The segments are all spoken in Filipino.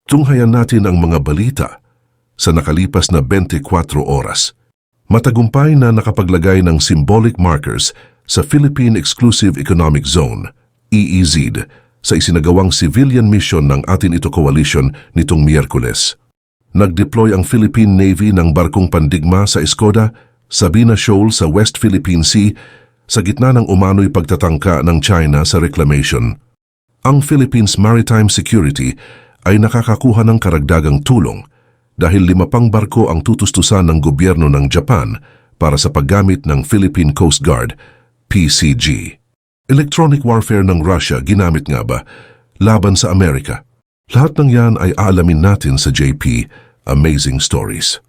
Tunghayan natin ang mga balita sa nakalipas na 24 oras. Matagumpay na nakapaglagay ng symbolic markers sa Philippine Exclusive Economic Zone, EEZ, sa isinagawang civilian mission ng Atin Ito Coalition nitong Miyerkules. Nag-deploy ang Philippine Navy ng barkong pandigma sa Escoda, Sabina Shoal sa West Philippine Sea, sa gitna ng umano'y pagtatangka ng China sa reclamation. Ang Philippines Maritime Security ay nakakakuha ng karagdagang tulong dahil 5 pang barko ang tutustusan ng gobyerno ng Japan para sa paggamit ng Philippine Coast Guard, PCG. Electronic warfare ng Russia ginamit nga ba laban sa Amerika? Lahat ng yan ay aalamin natin sa JP Amazing Stories.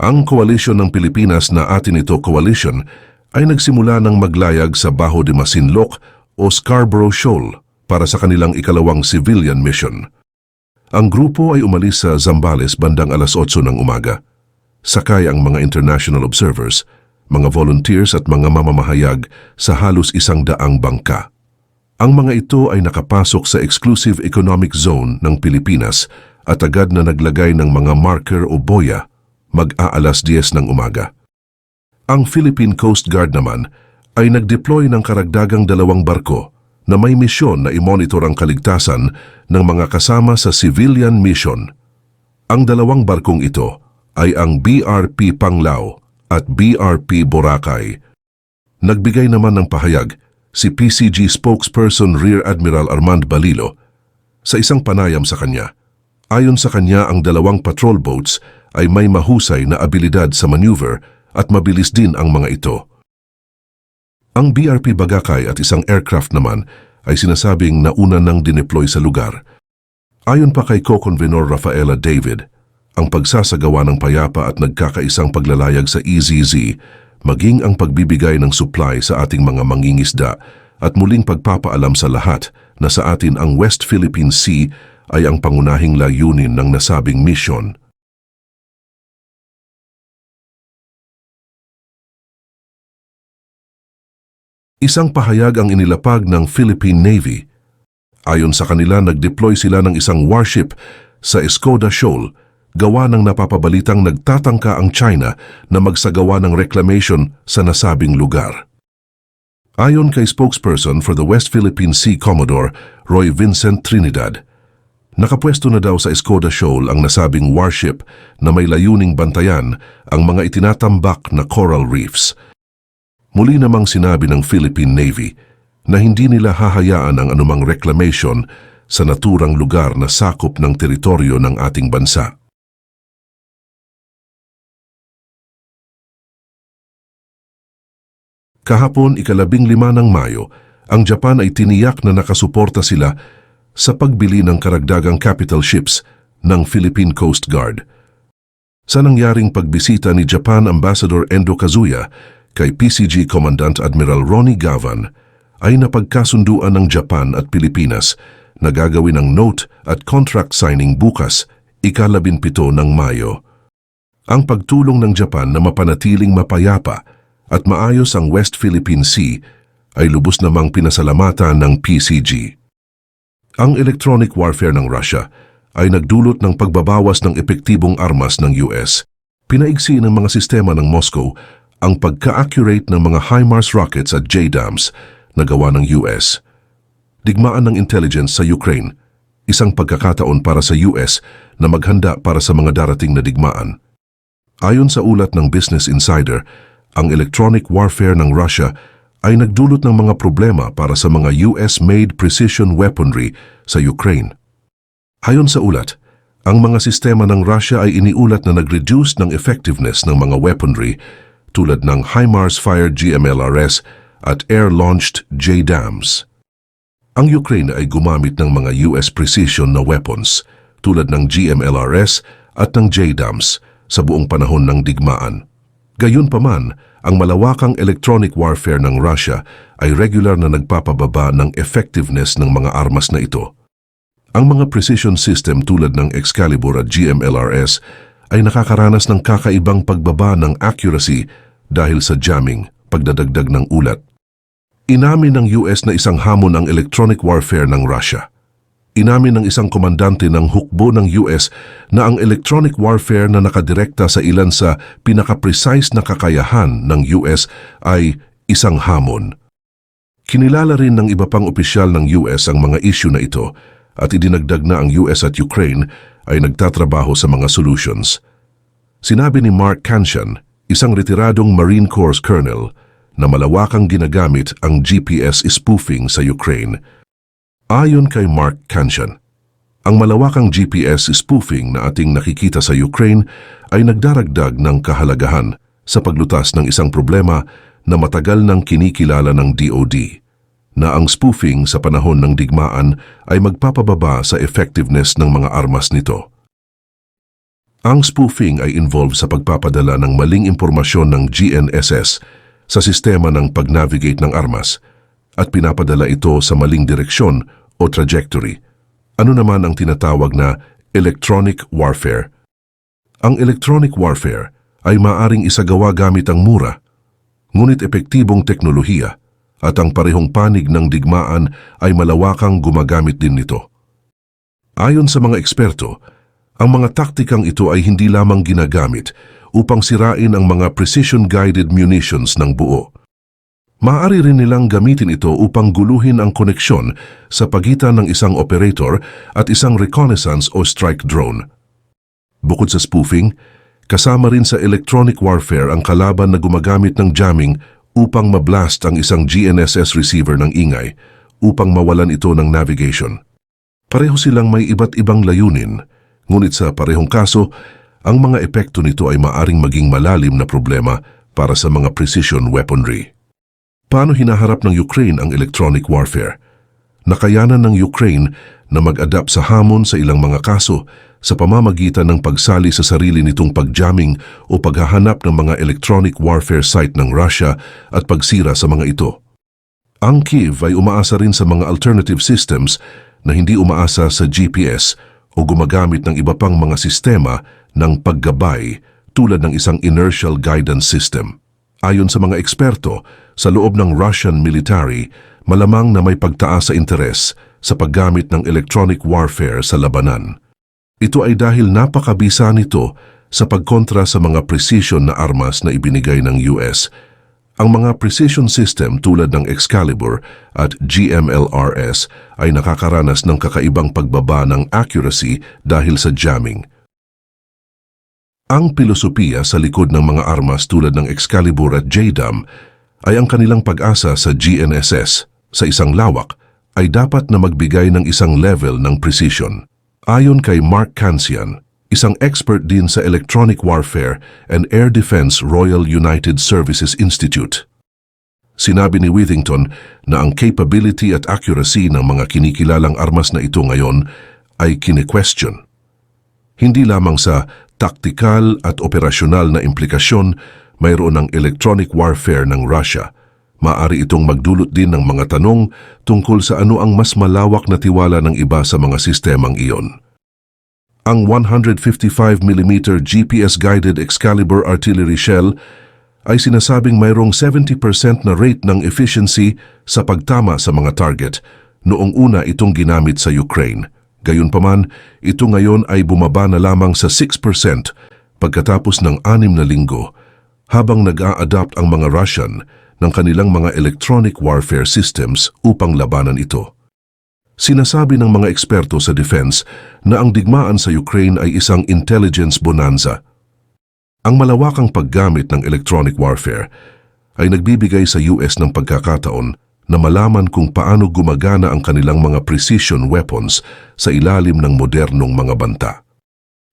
Ang koalisyon ng Pilipinas na Atin Ito Coalition ay nagsimula ng maglayag sa Bajo de Masinloc o Scarborough Shoal para sa kanilang ikalawang civilian mission. Ang grupo ay umalis sa Zambales bandang alas 8 ng umaga. Sakay ang mga international observers, mga volunteers at mga mamamahayag sa halos 100 bangka. Ang mga ito ay nakapasok sa Exclusive Economic Zone ng Pilipinas at agad na naglagay ng mga marker o boya mag-aalas 10 ng umaga. Ang Philippine Coast Guard naman ay nag-deploy ng karagdagang 2 barko na may misyon na i-monitor ang kaligtasan ng mga kasama sa civilian mission. Ang 2 barkong ito ay ang BRP Panglao at BRP Boracay. Nagbigay naman ng pahayag si PCG spokesperson Rear Admiral Armand Balilo sa isang panayam sa kanya. Ayon sa kanya, ang 2 patrol boats ay may mahusay na abilidad sa maneuver at mabilis din ang mga ito. Ang BRP Bagakay at isang aircraft naman ay sinasabing nauna nang dineploy sa lugar. Ayon pa kay Co-Convenor Rafaela David, ang pagsasagawa ng payapa at nagkakaisang paglalayag sa EZZ, maging ang pagbibigay ng supply sa ating mga mangingisda at muling pagpapaalam sa lahat na sa atin ang West Philippine Sea ay ang pangunahing layunin ng nasabing mission. Isang pahayag ang inilapag ng Philippine Navy. Ayon sa kanila, nag-deploy sila ng isang warship sa Escoda Shoal, gawa ng napapabalitang nagtatangka ang China na magsagawa ng reclamation sa nasabing lugar. Ayon kay spokesperson for the West Philippine Sea Commodore Roy Vincent Trinidad, nakapwesto na daw sa Escoda Shoal ang nasabing warship na may layuning bantayan ang mga itinatambak na coral reefs. Muli namang sinabi ng Philippine Navy na hindi nila hahayaan ang anumang reclamation sa naturang lugar na sakop ng teritoryo ng ating bansa. Kahapon, 15 ng Mayo, ang Japan ay tiniyak na nakasuporta sila sa pagbili ng karagdagang capital ships ng Philippine Coast Guard. Sa nangyaring pagbisita ni Japan Ambassador Endo Kazuya kay PCG Commandant Admiral Ronnie Gavan, ay napagkasunduan ng Japan at Pilipinas na gagawin ang note at contract signing bukas, 17 ng Mayo. Ang pagtulong ng Japan na mapanatiling mapayapa at maayos ang West Philippine Sea ay lubos namang pinasalamatan ng PCG. Ang electronic warfare ng Russia ay nagdulot ng pagbabawas ng epektibong armas ng US. Pinaigsi ng mga sistema ng Moscow ang pagka-accurate ng mga HIMARS rockets at JDAMs na gawa ng US. Digmaan ng intelligence sa Ukraine, isang pagkakataon para sa US na maghanda para sa mga darating na digmaan. Ayon sa ulat ng Business Insider, ang electronic warfare ng Russia ay nagdulot ng mga problema para sa mga US-made precision weaponry sa Ukraine. Ayon sa ulat, ang mga sistema ng Russia ay iniulat na nag-reduce ng effectiveness ng mga weaponry tulad ng HIMARS-fired GMLRS at air-launched JDAMs. Ang Ukraine ay gumamit ng mga US precision na weapons tulad ng GMLRS at ng JDAMs sa buong panahon ng digmaan. Gayunpaman, ang malawakang electronic warfare ng Russia ay regular na nagpapababa ng effectiveness ng mga armas na ito. Ang mga precision system tulad ng Excalibur at GMLRS ay nakakaranas ng kakaibang pagbaba ng accuracy dahil sa jamming, pagdadagdag ng ulat. Inamin ng US na isang hamon ang electronic warfare ng Russia. Inamin ng isang komandante ng hukbo ng US na ang electronic warfare na nakadirekta sa ilan sa pinaka-precise na kakayahan ng US ay isang hamon. Kinilala rin ng iba pang opisyal ng US ang mga issue na ito at idinagdag na ang US at Ukraine ay nagtatrabaho sa mga solutions. Sinabi ni Mark Kanshan, isang retiradong Marine Corps colonel, na malawakang ginagamit ang GPS spoofing sa Ukraine. Ayon kay Mark Kanshan, ang malawakang GPS spoofing na ating nakikita sa Ukraine ay nagdaragdag ng kahalagahan sa paglutas ng isang problema na matagal nang kinikilala ng DOD, na ang spoofing sa panahon ng digmaan ay magpapababa sa effectiveness ng mga armas nito. Ang spoofing ay involved sa pagpapadala ng maling impormasyon ng GNSS sa sistema ng pag-navigate ng armas at pinapadala ito sa maling direksyon o trajectory. Ano naman ang tinatawag na electronic warfare? Ang electronic warfare ay maaring isagawa gamit ang mura, ngunit epektibong teknolohiya at ang parehong panig ng digmaan ay malawakang gumagamit din nito. Ayon sa mga eksperto, ang mga taktikang ito ay hindi lamang ginagamit upang sirain ang mga precision-guided munitions ng buo. Maaari rin nilang gamitin ito upang guluhin ang koneksyon sa pagitan ng isang operator at isang reconnaissance o strike drone. Bukod sa spoofing, kasama rin sa electronic warfare ang kalaban na gumagamit ng jamming upang mablast ang isang GNSS receiver ng ingay upang mawalan ito ng navigation. Pareho silang may iba't ibang layunin, ngunit sa parehong kaso, ang mga epekto nito ay maaring maging malalim na problema para sa mga precision weaponry. Paano hinaharap ng Ukraine ang electronic warfare? Nakayanan ng Ukraine na mag-adapt sa hamon sa ilang mga kaso sa pamamagitan ng pagsali sa sarili nitong pagjamming o paghahanap ng mga electronic warfare site ng Russia at pagsira sa mga ito. Ang Kyiv ay umaasa rin sa mga alternative systems na hindi umaasa sa GPS o gumagamit ng iba pang mga sistema ng paggabay tulad ng isang inertial guidance system. Ayon sa mga eksperto, sa loob ng Russian military, malamang na may pagtaas sa interes sa paggamit ng electronic warfare sa labanan. Ito ay dahil napakabisa nito sa pagkontra sa mga precision na armas na ibinigay ng US. Ang mga precision system tulad ng Excalibur at GMLRS ay nakakaranas ng kakaibang pagbaba ng accuracy dahil sa jamming. Ang pilosopiya sa likod ng mga armas tulad ng Excalibur at JDAM ay ang kanilang pag-asa sa GNSS sa isang lawak ay dapat na magbigay ng isang level ng precision. Ayon kay Mark Kanshan, isang expert din sa Electronic Warfare and Air Defense Royal United Services Institute. Sinabi ni Withington na ang capability at accuracy ng mga kinikilalang armas na ito ngayon ay kine-question. Hindi lamang sa taktikal at operasyonal na implikasyon mayroon ng electronic warfare ng Russia. Maaari itong magdulot din ng mga tanong tungkol sa ano ang mas malawak na tiwala ng iba sa mga sistemang iyon. Ang 155mm GPS-guided Excalibur artillery shell ay sinasabing mayroong 70% na rate ng efficiency sa pagtama sa mga target noong una itong ginamit sa Ukraine. Gayunpaman, ito ngayon ay bumaba na lamang sa 6% pagkatapos ng 6 na linggo habang nag-a-adapt ang mga Russian ng kanilang mga electronic warfare systems upang labanan ito. Sinasabi ng mga eksperto sa defense na ang digmaan sa Ukraine ay isang intelligence bonanza. Ang malawakang paggamit ng electronic warfare ay nagbibigay sa US ng pagkakataon na malaman kung paano gumagana ang kanilang mga precision weapons sa ilalim ng modernong mga banta.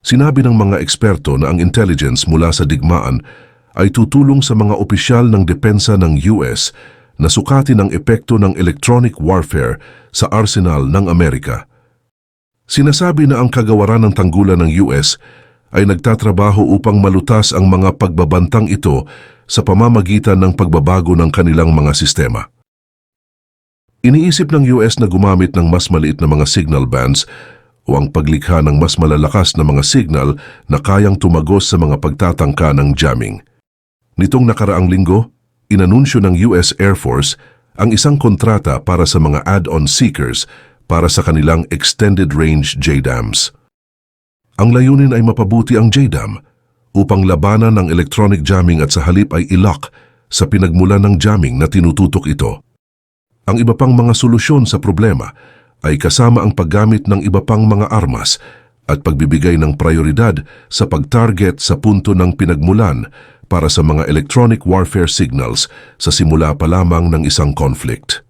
Sinabi ng mga eksperto na ang intelligence mula sa digmaan ay tutulong sa mga opisyal ng depensa ng US na sukatin ang epekto ng electronic warfare sa arsenal ng Amerika. Sinasabi na ang kagawaran ng tanggulan ng US ay nagtatrabaho upang malutas ang mga pagbabantang ito sa pamamagitan ng pagbabago ng kanilang mga sistema. Iniisip ng US na gumamit ng mas maliit na mga signal bands o ang paglikha ng mas malalakas na mga signal na kayang tumagos sa mga pagtatangka ng jamming. Nitong nakaraang linggo, inanunsyo ng US Air Force ang isang kontrata para sa mga add-on seekers para sa kanilang extended range JDAMs. Ang layunin ay mapabuti ang JDAM upang labanan ng electronic jamming at sa halip ay i-lock sa pinagmulan ng jamming na tinututok ito. Ang iba pang mga solusyon sa problema ay kasama ang paggamit ng iba pang mga armas at pagbibigay ng prioridad sa pag-target sa punto ng pinagmulan para sa mga electronic warfare signals sa simula pa lamang ng isang conflict.